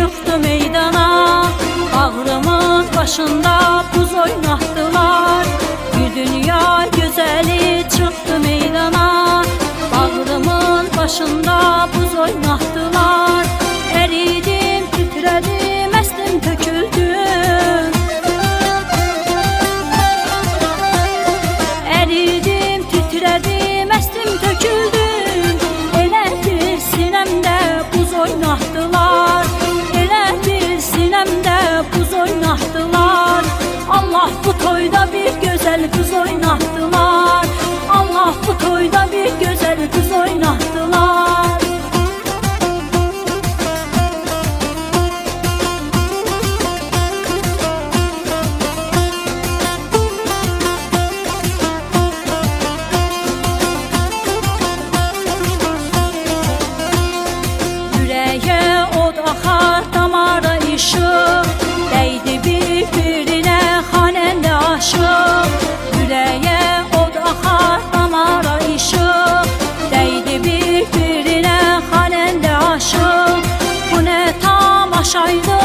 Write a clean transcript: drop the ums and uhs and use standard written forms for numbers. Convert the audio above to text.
çıktı meydana. Bağrımın başında buz oynattılar. Bir dünya güzeli çıktı meydana. Bağrımın başında buz oynattılar. Eridim, titredim, estim, töküldüm. Eridim, titredim, estim, töküldüm. Elə bir sinemde buz oynattılar. Elə bir sinemde buz oynattılar. Allah bu toyda bir güzel kız oynattılar. Allah bu toyda bir güzel kız oynattılar. Yüreğe od axar, damara işıq, değdi bir-birinə xanəndə aşıq. Yüreğe od axar, damara işıq, değdi bir-birinə xanəndə aşıq. Bu nə tamaşaydı,